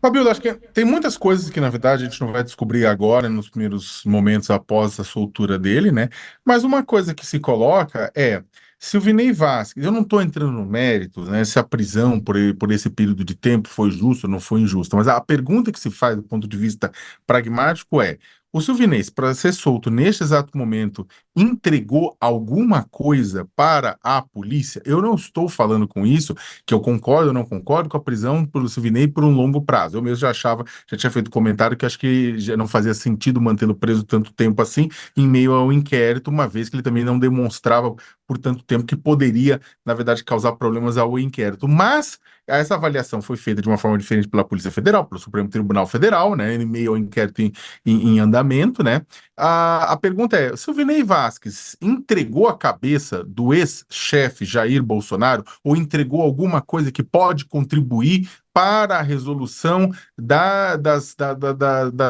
Fabiola, acho que tem muitas coisas que, na verdade, a gente não vai descobrir agora, nos primeiros momentos após a soltura dele, né? Mas uma coisa que se coloca é, se o Vinei Vasquez, eu não estou entrando no mérito, né, se a prisão por esse período de tempo foi justa ou não foi injusta, mas a pergunta que se faz do ponto de vista pragmático é, o Silvinei, para ser solto neste exato momento, entregou alguma coisa para a polícia? Eu não estou falando com isso que eu concordo ou não concordo com a prisão pelo Silvinei por um longo prazo. Eu mesmo já achava, já tinha feito comentário que acho que já não fazia sentido mantê-lo preso tanto tempo assim, em meio ao inquérito, uma vez que ele também não demonstrava por tanto tempo que poderia, na verdade, causar problemas ao inquérito. Mas essa avaliação foi feita de uma forma diferente pela Polícia Federal, pelo Supremo Tribunal Federal, né, em meio ao inquérito em andamento, né? A pergunta é: Silvinei Vasquez entregou a cabeça do ex-chefe Jair Bolsonaro ou entregou alguma coisa que pode contribuir para a resolução das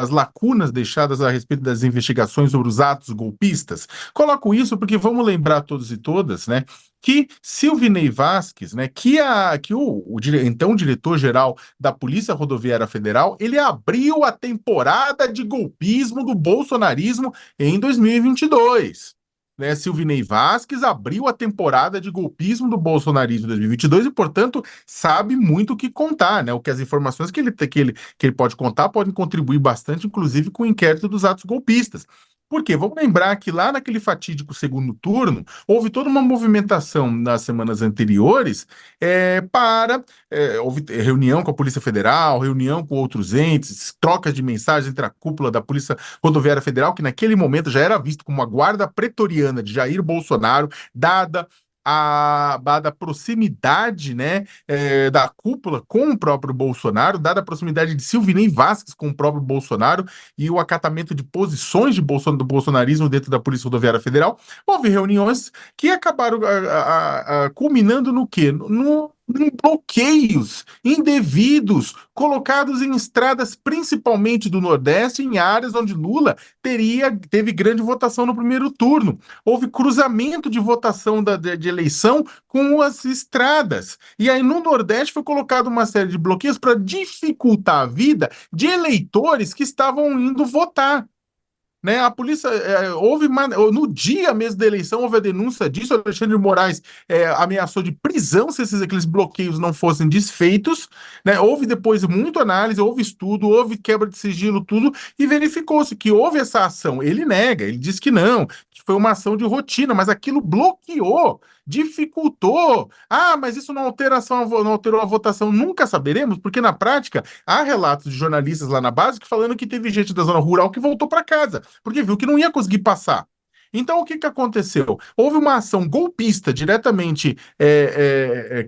lacunas deixadas a respeito das investigações sobre os atos golpistas? Coloco isso porque vamos lembrar todos e todas, né, que Silvinei Vasquez, né, então diretor-geral da Polícia Rodoviária Federal, ele abriu a temporada de golpismo do bolsonarismo em 2022. Né, Silvinei Vasquez abriu a temporada de golpismo do bolsonarismo em 2022 e, portanto, sabe muito o que contar, né? O que as informações que ele pode contar podem contribuir bastante, inclusive com o inquérito dos atos golpistas. Por quê? Vamos lembrar que lá naquele fatídico segundo turno, houve toda uma movimentação nas semanas anteriores houve reunião com a Polícia Federal, reunião com outros entes, trocas de mensagens entre a cúpula da Polícia Rodoviária Federal, que naquele momento já era visto como uma guarda pretoriana de Jair Bolsonaro, dada a proximidade, né, da cúpula com o próprio Bolsonaro, dada a proximidade de Silvinei Vasquez com o próprio Bolsonaro e o acatamento de posições do bolsonarismo dentro da Polícia Rodoviária Federal, houve reuniões que acabaram culminando no quê? Em bloqueios indevidos colocados em estradas, principalmente do Nordeste, em áreas onde Lula teve grande votação no primeiro turno. Houve cruzamento de votação de eleição com as estradas. E aí, no Nordeste, foi colocado uma série de bloqueios para dificultar a vida de eleitores que estavam indo votar. Né, a polícia no dia mesmo da eleição houve a denúncia disso. O Alexandre de Moraes ameaçou de prisão se aqueles bloqueios não fossem desfeitos, né? Houve depois muita análise, houve estudo, houve quebra de sigilo, tudo, e verificou-se que houve essa ação. Ele nega, ele diz que não, que foi uma ação de rotina, mas aquilo bloqueou, dificultou. Ah, mas isso não alterou a votação. Nunca saberemos, porque na prática há relatos de jornalistas lá na base que falando que teve gente da zona rural que voltou para casa porque viu que não ia conseguir passar. Então, o que que aconteceu? Houve uma ação golpista diretamente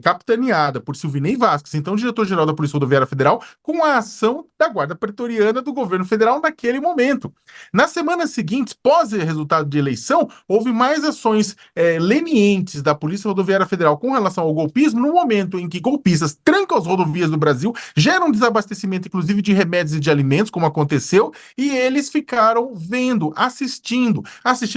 capitaneada por Silvinei Vasquez, então diretor-geral da Polícia Rodoviária Federal, com a ação da Guarda Pretoriana do governo federal naquele momento. Nas semanas seguintes, pós o resultado de eleição, houve mais ações lenientes da Polícia Rodoviária Federal com relação ao golpismo, no momento em que golpistas trancam as rodovias do Brasil, geram desabastecimento, inclusive, de remédios e de alimentos, como aconteceu, e eles ficaram vendo, assistindo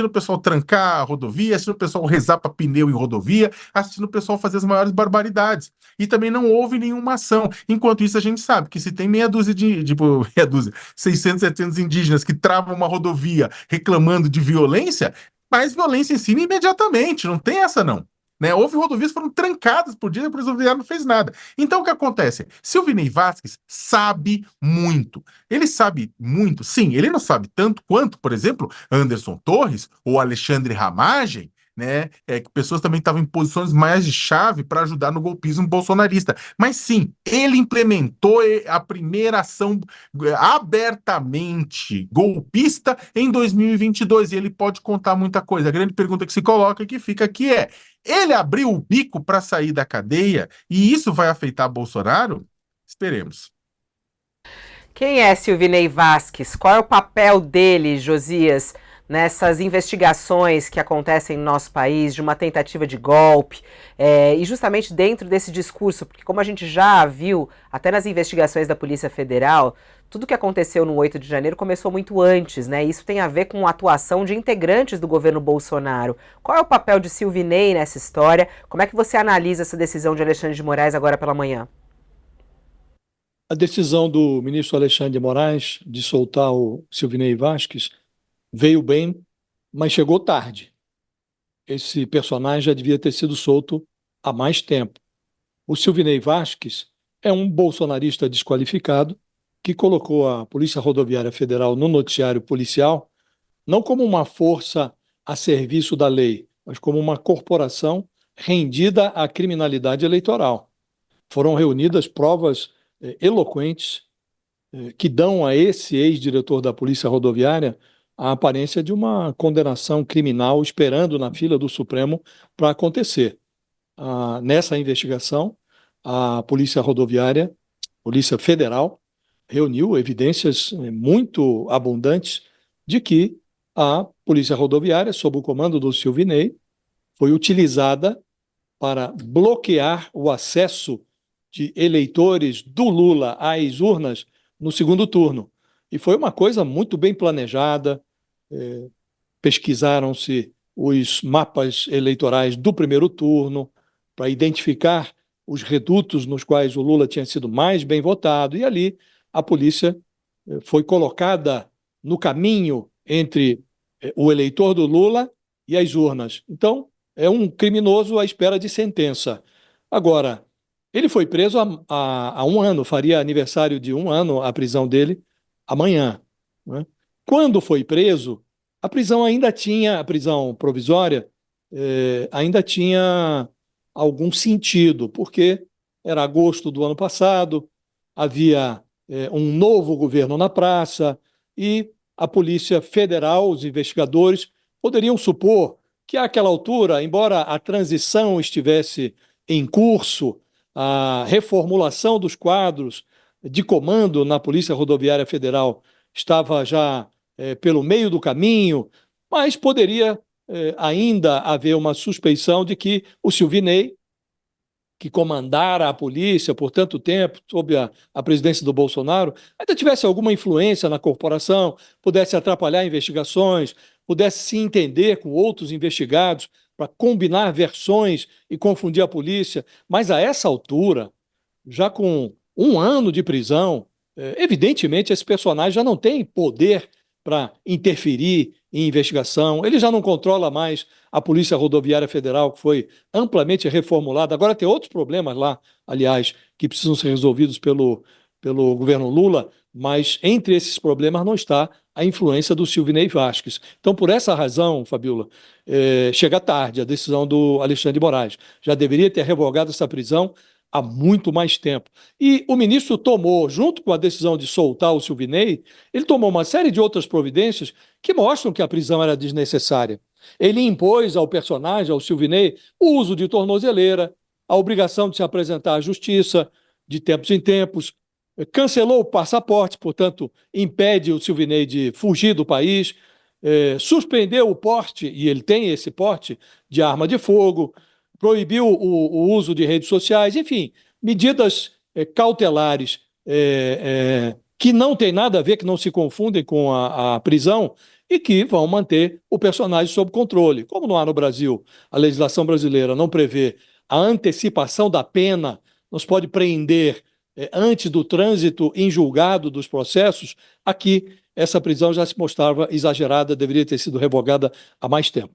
o pessoal trancar a rodovia, assistindo o pessoal rezar para pneu em rodovia, assistindo o pessoal fazer as maiores barbaridades. E também não houve nenhuma ação. Enquanto isso, a gente sabe que se tem meia dúzia tipo, meia dúzia, 600, 700 indígenas que travam uma rodovia reclamando de violência, mais violência em cima imediatamente. Não tem essa, não. Né? Houve rodovias que foram trancadas por dia e a Polícia Rodoviária não fez nada. Então, o que acontece? Silvinei Vasquez sabe muito. Ele sabe muito, sim, ele não sabe tanto quanto, por exemplo, Anderson Torres ou Alexandre Ramagem, né? Que pessoas também estavam em posições mais de chave para ajudar no golpismo bolsonarista. Mas sim, ele implementou a primeira ação abertamente golpista em 2022 e ele pode contar muita coisa. A grande pergunta que se coloca que fica aqui é: ele abriu o bico para sair da cadeia e isso vai afetar Bolsonaro? Esperemos. Quem é Silvinei Vasquez? Qual é o papel dele, Josias, nessas investigações que acontecem no nosso país, de uma tentativa de golpe, e justamente dentro desse discurso, porque como a gente já viu, até nas investigações da Polícia Federal, tudo que aconteceu no 8 de janeiro começou muito antes, né? Isso tem a ver com a atuação de integrantes do governo Bolsonaro. Qual é o papel de Silvinei nessa história? Como é que você analisa essa decisão de Alexandre de Moraes agora pela manhã? A decisão do ministro Alexandre de Moraes de soltar o Silvinei Vasquez veio bem, mas chegou tarde. Esse personagem já devia ter sido solto há mais tempo. O Silvinei Vasquez é um bolsonarista desqualificado que colocou a Polícia Rodoviária Federal no noticiário policial não como uma força a serviço da lei, mas como uma corporação rendida à criminalidade eleitoral. Foram reunidas provas eloquentes que dão a esse ex-diretor da Polícia Rodoviária a aparência de uma condenação criminal esperando na fila do Supremo para acontecer. Nessa investigação, a Polícia Rodoviária, Polícia Federal, reuniu evidências muito abundantes de que a Polícia Rodoviária, sob o comando do Silvinei, foi utilizada para bloquear o acesso de eleitores do Lula às urnas no segundo turno. E foi uma coisa muito bem planejada, pesquisaram-se os mapas eleitorais do primeiro turno para identificar os redutos nos quais o Lula tinha sido mais bem votado, e ali a polícia foi colocada no caminho entre o eleitor do Lula e as urnas. Então, é um criminoso à espera de sentença. Agora, ele foi preso há um ano, faria aniversário de um ano a prisão dele amanhã, né? Quando foi preso, a prisão ainda tinha, a prisão provisória, ainda tinha algum sentido, porque era agosto do ano passado, havia um novo governo na praça e a Polícia Federal, os investigadores, poderiam supor que àquela altura, embora a transição estivesse em curso, a reformulação dos quadros de comando na Polícia Rodoviária Federal estava já pelo meio do caminho, mas poderia ainda haver uma suspeição de que o Silvinei, que comandara a polícia por tanto tempo, sob a presidência do Bolsonaro, ainda tivesse alguma influência na corporação, pudesse atrapalhar investigações, pudesse se entender com outros investigados para combinar versões e confundir a polícia. Mas a essa altura, já com um ano de prisão, evidentemente esse personagem já não tem poder para interferir em investigação, ele já não controla mais a Polícia Rodoviária Federal, que foi amplamente reformulada. Agora tem outros problemas lá, aliás, que precisam ser resolvidos pelo governo Lula, mas entre esses problemas não está a influência do Silvinei Vasquez. Então, por essa razão, Fabiola, chega tarde a decisão do Alexandre de Moraes. Já deveria ter revogado essa prisão há muito mais tempo. E o ministro tomou, junto com a decisão de soltar o Silvinei, ele tomou uma série de outras providências que mostram que a prisão era desnecessária. Ele impôs ao personagem, ao Silvinei, o uso de tornozeleira, a obrigação de se apresentar à justiça de tempos em tempos, cancelou o passaporte, portanto, impede o Silvinei de fugir do país, suspendeu o porte, e ele tem esse porte, de arma de fogo, proibiu o uso de redes sociais, enfim, medidas cautelares que não tem nada a ver, que não se confundem com a prisão e que vão manter o personagem sob controle. Como não há no Brasil, a legislação brasileira não prevê a antecipação da pena, não se pode prender antes do trânsito em julgado dos processos, aqui essa prisão já se mostrava exagerada, deveria ter sido revogada há mais tempo.